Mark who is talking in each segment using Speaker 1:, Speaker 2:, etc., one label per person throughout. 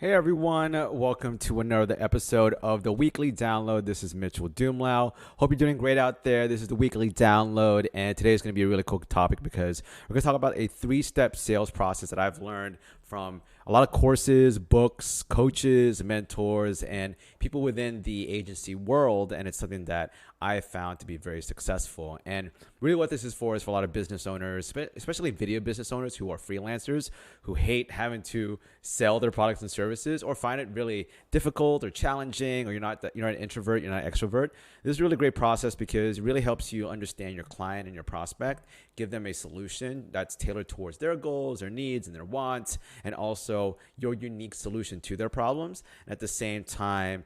Speaker 1: Hey everyone, welcome to another episode of the Weekly Download. This is Mitchel Dumlao. Hope you're doing great out there. This is the Weekly Download, and today is going to be a really cool topic because we're going to talk about a three-step sales process that I've learned from a lot of courses, books, coaches, mentors, and people within the agency world, and it's something that I found to be very successful. And really what this is for a lot of business owners, especially video business owners who are freelancers, who hate having to sell their products and services or find it really difficult or challenging, or you're not an introvert, you're not an extrovert. This is a really great process because it really helps you understand your client and your prospect, give them a solution that's tailored towards their goals, their needs, and their wants, and also your unique solution to their problems. And at the same time,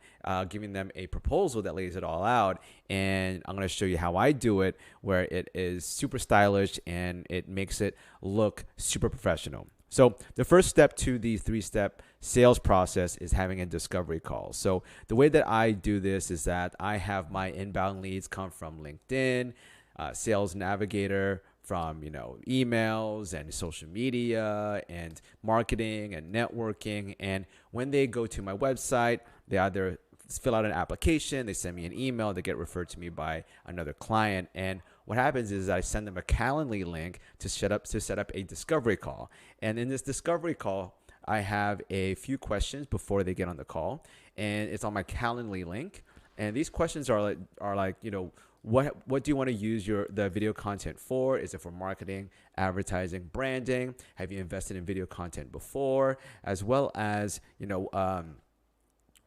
Speaker 1: giving them a proposal that lays it all out. And I'm going to show you how I do it, where it is super stylish and it makes it look super professional. So the first step to the three-step sales process is having a discovery call. So the way that I do this is that I have my inbound leads come from LinkedIn, Sales Navigator, from emails and social media and marketing and networking. And when they go to my website, they either fill out an application, they send me an email, they get referred to me by another client. And what happens is I send them a Calendly link to set up a discovery call. And in this discovery call, I have a few questions before they get on the call, and it's on my Calendly link. And these questions are like what do you want to use the video content for? Is it for marketing, advertising, branding? Have you invested in video content before? As well as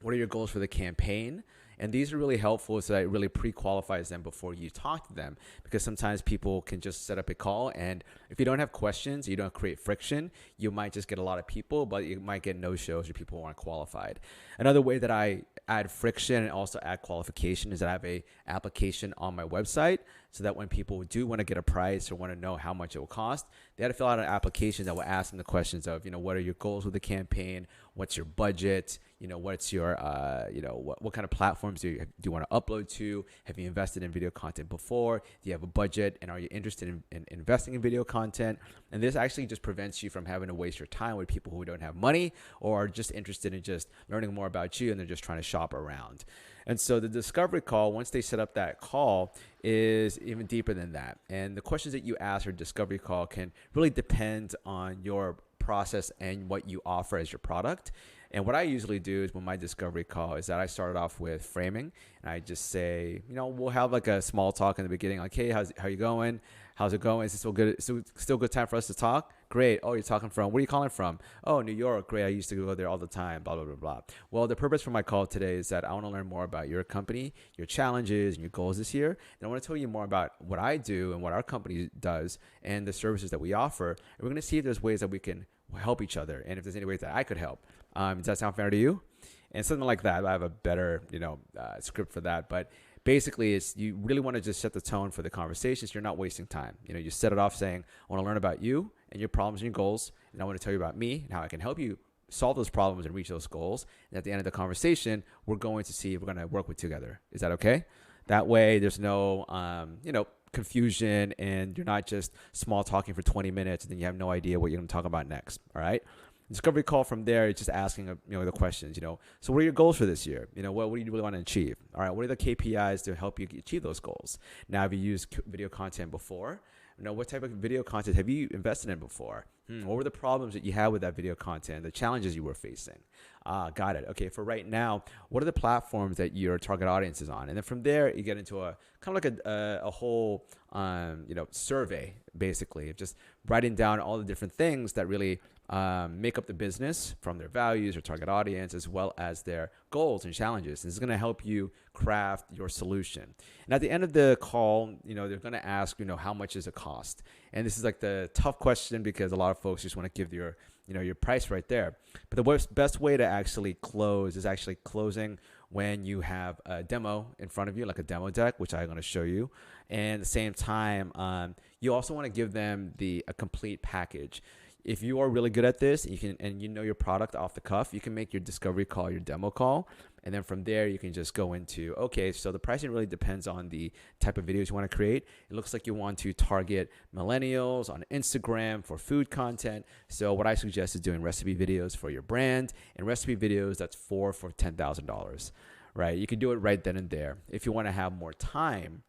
Speaker 1: what are your goals for the campaign? And these are really helpful so that it really pre-qualifies them before you talk to them, because sometimes people can just set up a call, and if you don't have questions, you don't create friction, you might just get a lot of people, but you might get no-shows or people who aren't qualified. Another way that I add friction and also add qualification is that I have a application on my website, so that when people do want to get a price or want to know how much it will cost, they have to fill out an application that will ask them the questions of, what are your goals with the campaign? What's your budget? What's your, what kind of platforms do you want to upload to? Have you invested in video content before? Do you have a budget? And are you interested in investing in video content? And this actually just prevents you from having to waste your time with people who don't have money or are just interested in just learning more about you and they're just trying to shop around. And so the discovery call, once they set up that call, is even deeper than that. And the questions that you ask for discovery call can really depend on your process and what you offer as your product. And what I usually do is, when my discovery call, is that I start off with framing, and I just say, we'll have like a small talk in the beginning, like, hey, how you going? How's it going? Is it still good? Still good time for us to talk? Great. Oh, you're talking from, where are you calling from? Oh, New York. Great. I used to go there all the time, blah, blah, blah, blah. Well, the purpose for my call today is that I want to learn more about your company, your challenges, and your goals this year. And I want to tell you more about what I do and what our company does and the services that we offer. And we're going to see if there's ways that we can help each other, and if there's any ways that I could help. Does that sound fair to you? And something like that. I have a better, script for that. But basically, it's, you really want to just set the tone for the conversation so you're not wasting time. You set it off saying, I want to learn about you and your problems and your goals, and I want to tell you about me and how I can help you solve those problems and reach those goals. And at the end of the conversation, we're going to see if we're going to work with together. Is that okay? That way, there's no, confusion, and you're not just small talking for 20 minutes and then you have no idea what you're going to talk about next. All right. Discovery call from there is just asking, the questions, so what are your goals for this year? What do you really want to achieve? All right. What are the KPIs to help you achieve those goals? Now, have you used video content before? What type of video content have you invested in before? What were the problems that you had with that video content, the challenges you were facing? Got it. Okay, for right now, what are the platforms that your target audience is on? And then from there, you get into a kind of like a whole, survey, basically, of just writing down all the different things that really make up the business, from their values or target audience, as well as their goals and challenges. This is going to help you craft your solution. And at the end of the call, they're going to ask, how much is it cost? And this is like the tough question, because a lot of folks just want to give your price right there. But the best way to actually close is actually closing when you have a demo in front of you, like a demo deck, which I'm going to show you. And at the same time, you also want to give them a complete package. if you are really good at this, and you know your product off the cuff, you can make your discovery call your demo call. And then from there, you can just go into, okay, so the pricing really depends on the type of videos you want to create. It looks like you want to target millennials on Instagram for food content. So what I suggest is doing recipe videos for your brand, and recipe videos, that's for $10,000, right? You can do it right then and there. If you want to have more time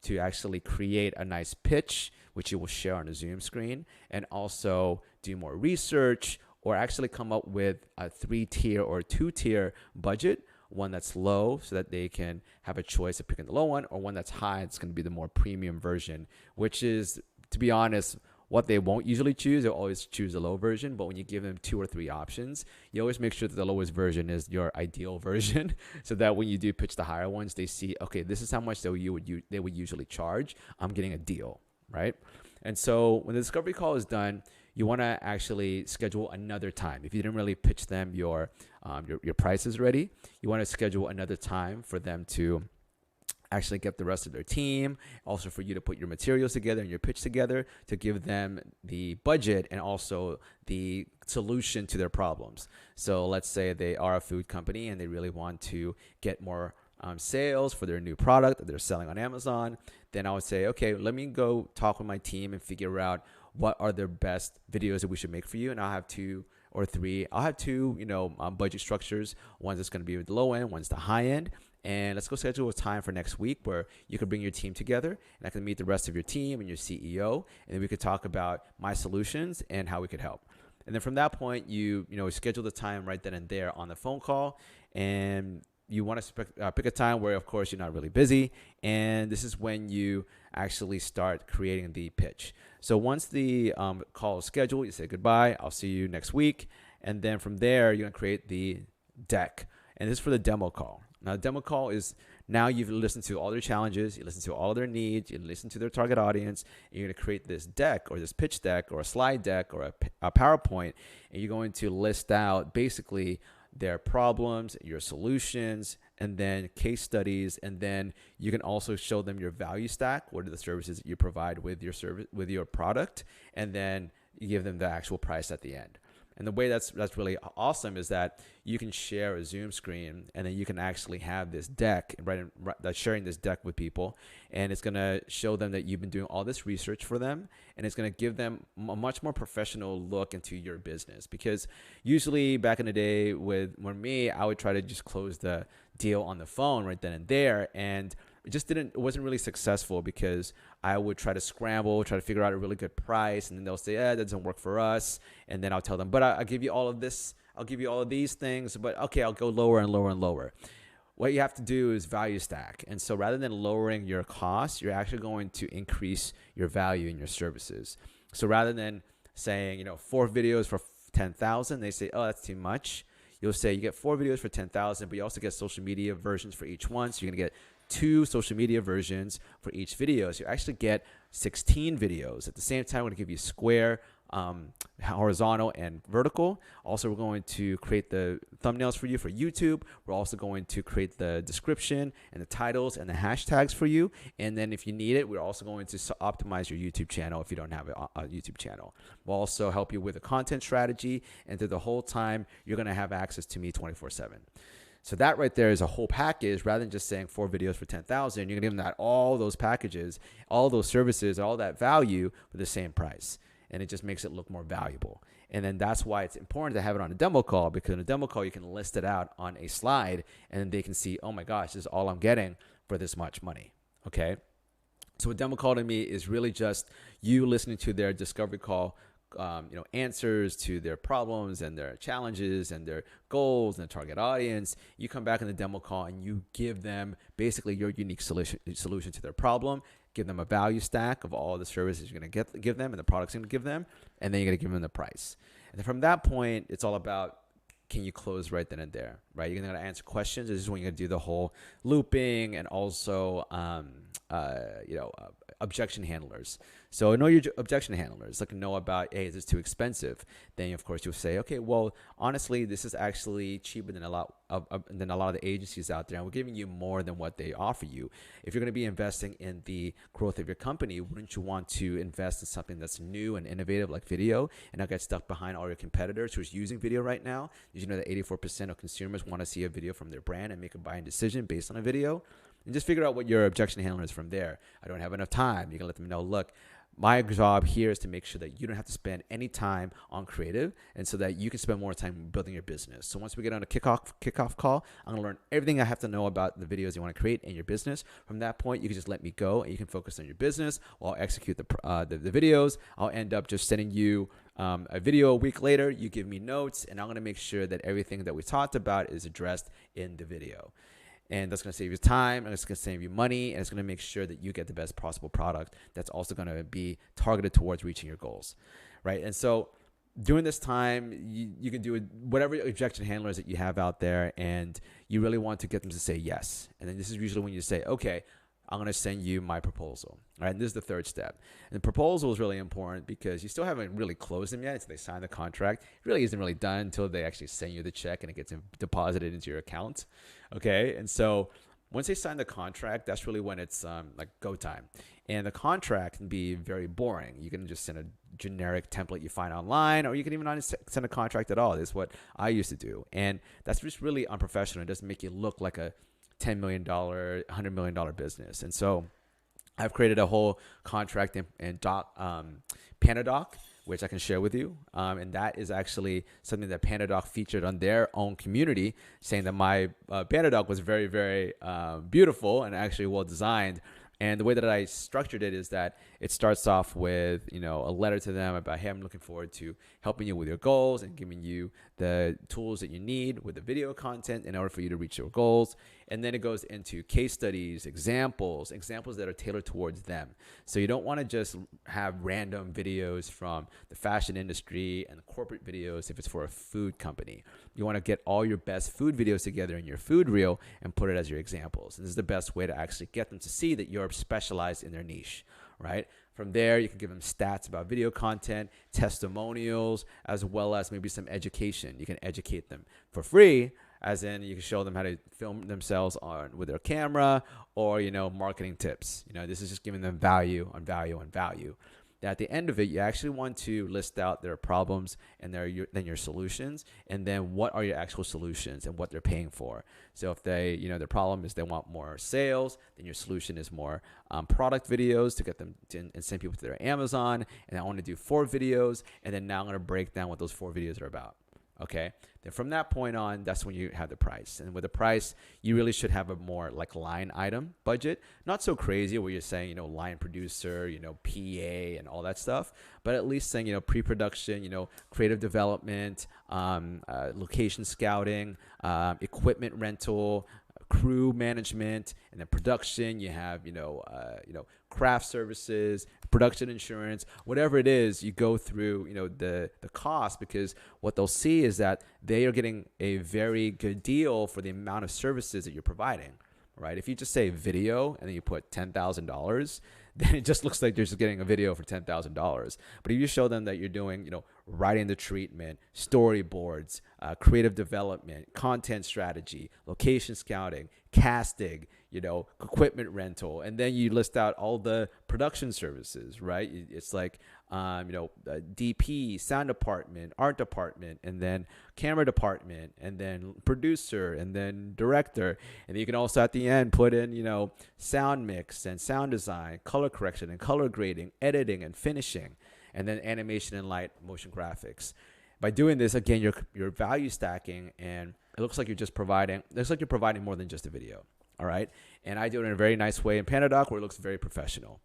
Speaker 1: to actually create a nice pitch, which you will share on a Zoom screen, and also do more research, or actually come up with a 3-tier or 2-tier budget, one that's low so that they can have a choice of picking the low one, or one that's high, it's going to be the more premium version, which is, to be honest, what they won't usually choose. They'll always choose the low version, but when you give them 2 or 3 options, you always make sure that the lowest version is your ideal version, so that when you do pitch the higher ones, they see, okay, this is how much they would usually charge. I'm getting a deal, right? And so when the discovery call is done, you want to actually schedule another time. If you didn't really pitch them your prices ready, you want to schedule another time for them to actually get the rest of their team, also for you to put your materials together and your pitch together, to give them the budget and also the solution to their problems. So let's say they are a food company and they really want to get more sales for their new product that they're selling on Amazon. Then I would say, okay, let me go talk with my team and figure out what are their best videos that we should make for you. And I'll have 2 or 3. I'll have 2, budget structures. One's that's going to be with the low end, one's the high end. And let's go schedule a time for next week where you can bring your team together, and I can meet the rest of your team and your CEO, and then we could talk about my solutions and how we could help. And then from that point, you schedule the time right then and there on the phone call, and you want to pick a time where, of course, you're not really busy, and this is when you actually start creating the pitch. So once the call is scheduled, you say goodbye, I'll see you next week, and then from there, you're going to create the deck, and this is for the demo call. Now, the demo call is, now you've listened to all their challenges, you listen to all their needs, you listen to their target audience, and you're going to create this deck or this pitch deck or a slide deck or a PowerPoint, and you're going to list out basically their problems, your solutions, and then case studies, and then you can also show them your value stack. What are the services that you provide with your service, with your product, and then you give them the actual price at the end. And the way that's really awesome is that you can share a Zoom screen, and then you can actually have this deck, sharing this deck with people, and it's going to show them that you've been doing all this research for them, and it's going to give them a much more professional look into your business. Because usually back in the day when me, I would try to just close the deal on the phone right then and there, and it wasn't really successful because I would try to scramble, try to figure out a really good price, and then they'll say, that doesn't work for us. And then I'll tell them, but I'll give you all of this, I'll give you all of these things, but okay, I'll go lower and lower and lower. What you have to do is value stack. And so rather than lowering your costs, you're actually going to increase your value in your services. So rather than saying, 4 videos for 10,000, they say, oh, that's too much. You'll say you get 4 videos for 10,000, but you also get social media versions for each one. So you're going to get 2 social media versions for each video. So you actually get 16 videos. At the same time, we're going to give you square, horizontal, and vertical. Also, we're going to create the thumbnails for you for YouTube. We're also going to create the description and the titles and the hashtags for you. And then if you need it, we're also going to optimize your YouTube channel if you don't have a YouTube channel. We'll also help you with a content strategy. And through the whole time, you're going to have access to me 24/7. So that right there is a whole package. Rather than just saying 4 videos for 10,000, you're going to give them all those packages, all those services, all that value for the same price. And it just makes it look more valuable. And then that's why it's important to have it on a demo call, because in a demo call, you can list it out on a slide, and then they can see, oh my gosh, this is all I'm getting for this much money. Okay. So a demo call to me is really just you listening to their discovery call, answers to their problems and their challenges and their goals and the target audience. You come back in the demo call and you give them basically your unique solution to their problem. Give them a value stack of all the services you're going to give them and the products you're going to give them, and then you're going to give them the price. And then from that point, it's all about, can you close right then and there, right? You're going to answer questions. This is when you're going to do the whole looping and also objection handlers. So know your objection handlers. Like know about, hey, is this too expensive? Then of course you'll say, okay, well, honestly, this is actually cheaper than a lot of the agencies out there, and we're giving you more than what they offer you. If you're going to be investing in the growth of your company, wouldn't you want to invest in something that's new and innovative like video, and not get stuck behind all your competitors who's using video right now? Did you know that 84% of consumers want to see a video from their brand and make a buying decision based on a video? And just figure out what your objection handler is from there. I don't have enough time. You can let them know, look, my job here is to make sure that you don't have to spend any time on creative, and so that you can spend more time building your business. So once we get on a kickoff call, I'm going to learn everything I have to know about the videos you want to create in your business. From that point, you can just let me go, and you can focus on your business while I execute the videos. I'll end up just sending you a video a week later. You give me notes, and I'm going to make sure that everything that we talked about is addressed in the video. And that's going to save you time, and it's going to save you money, and it's going to make sure that you get the best possible product that's also going to be targeted towards reaching your goals, right? And so during this time, you can do whatever objection handlers that you have out there, and you really want to get them to say yes. And then this is usually when you say, okay, I'm going to send you my proposal. All right, and this is the third step. And the proposal is really important because you still haven't really closed them yet until they sign the contract. It really isn't really done until they actually send you the check and it gets deposited into your account. Okay, and so once they sign the contract, that's really when it's like go time. And the contract can be very boring. You can just send a generic template you find online, or you can even not send a contract at all. This is what I used to do. And that's just really unprofessional. It doesn't make you look like a $10 million, $100 million business. And so I've created a whole contract in PandaDoc, which I can share with you. And that is actually something that PandaDoc featured on their own community, saying that my PandaDoc was very, very beautiful and actually well designed. And the way that I structured it is that it starts off with, a letter to them about, hey, I'm looking forward to helping you with your goals and giving you the tools that you need with the video content in order for you to reach your goals. And then it goes into case studies, examples that are tailored towards them. So you don't want to just have random videos from the fashion industry and corporate videos if it's for a food company. You want to get all your best food videos together in your food reel and put it as your examples. And this is the best way to actually get them to see that you're specialized in their niche, right? From there, you can give them stats about video content, testimonials, as well as maybe some education. You can educate them for free, as in you can show them how to film themselves with their camera, or, marketing tips. This is just giving them value on value on value. At the end of it, you actually want to list out their problems and then your solutions, and then what are your actual solutions and what they're paying for. So if they, their problem is they want more sales, then your solution is more product videos to get them and send people to their Amazon. And I want to do 4 videos, and then now I'm going to break down what those 4 videos are about. Okay. Then from that point on, that's when you have the price. And with the price, you really should have a more like line item budget. Not so crazy where you're saying, line producer, PA and all that stuff, but at least saying, pre-production, creative development, location scouting, equipment rental, crew management, and then production. You have, craft services, production insurance, whatever it is, you go through, the cost, because what they'll see is that they are getting a very good deal for the amount of services that you're providing, right? If you just say video and then you put $10,000, then it just looks like you're just getting a video for $10,000. But if you show them that you're doing, writing the treatment, storyboards, creative development, content strategy, location scouting, casting, equipment rental, and then you list out all the production services, right? It's like, DP, sound department, art department, and then camera department, and then producer, and then director. And then you can also at the end put in, sound mix and sound design, color correction and color grading, editing and finishing, and then animation and light motion graphics. By doing this, again, you're value stacking, and it looks like you're providing more than just a video. All right. And I do it in a very nice way in PandaDoc where it looks very professional.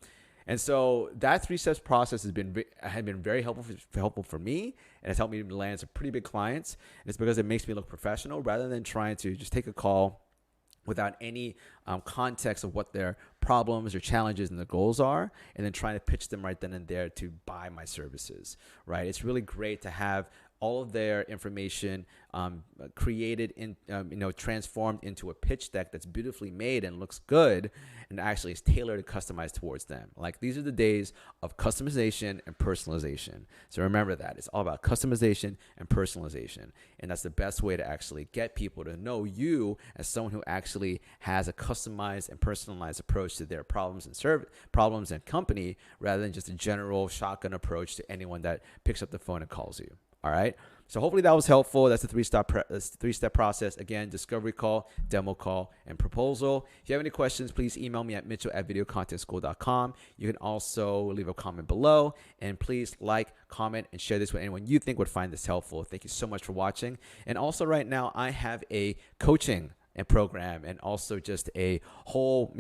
Speaker 1: And so that 3 steps process had been very helpful for me, and it's helped me land some pretty big clients. And it's because it makes me look professional rather than trying to just take a call without any context of what their problems or challenges and their goals are, and then trying to pitch them right then and there to buy my services, right? It's really great to have all of their information created transformed into a pitch deck that's beautifully made and looks good and actually is tailored and customized towards them. Like, these are the days of customization and personalization. So remember that. It's all about customization and personalization. And that's the best way to actually get people to know you as someone who actually has a customized and personalized approach to their problems and company, rather than just a general shotgun approach to anyone that picks up the phone and calls you. All right. So hopefully that was helpful. That's the three-step process. Again, discovery call, demo call, and proposal. If you have any questions, please email me at mitchel@videcontentschool.com. You can also leave a comment below. And please like, comment, and share this with anyone you think would find this helpful. Thank you so much for watching. And also right now, I have a coaching and program, and also just a whole,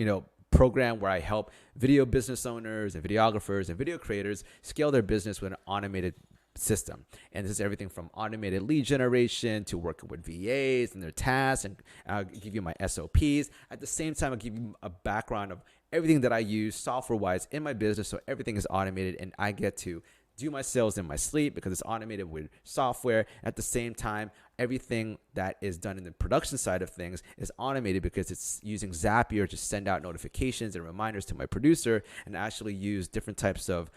Speaker 1: program where I help video business owners and videographers and video creators scale their business with an automated system. And this is everything from automated lead generation to working with VAs and their tasks, and I'll give you my SOPs. At the same time, I'll give you a background of everything that I use software-wise in my business, so everything is automated and I get to do my sales in my sleep because it's automated with software. At the same time, everything that is done in the production side of things is automated because it's using Zapier to send out notifications and reminders to my producer, and actually use different types of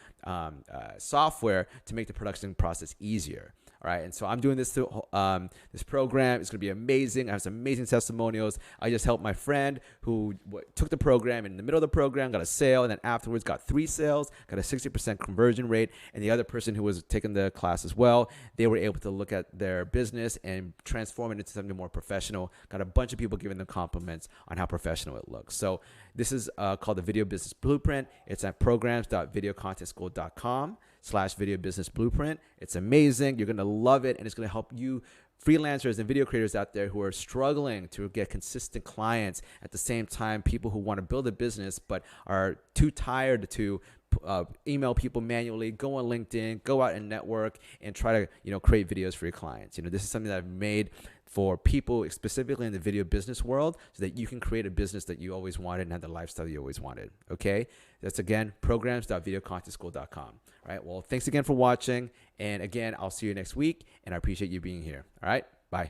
Speaker 1: software to make the production process easier. All right, and so I'm doing this this program. It's going to be amazing. I have some amazing testimonials. I just helped my friend who took the program, and in the middle of the program got a sale, and then afterwards got 3 sales, got a 60% conversion rate. And the other person who was taking the class as well, they were able to look at their business and transform it into something more professional. Got a bunch of people giving them compliments on how professional it looks. So this is called the Video Business Blueprint. It's at programs.videcontentschool.com/video business blueprint. It's amazing. You're going to love it, and it's going to help you freelancers and video creators out there who are struggling to get consistent clients. At the same time, people who want to build a business but are too tired to email people manually, go on LinkedIn, go out and network, and try to create videos for your clients. This is something that I've made for people specifically in the video business world, so that you can create a business that you always wanted and have the lifestyle you always wanted. Okay, that's again programs.videcontentschool.com. All right, well, thanks again for watching, and again, I'll see you next week, and I appreciate you being here. All right.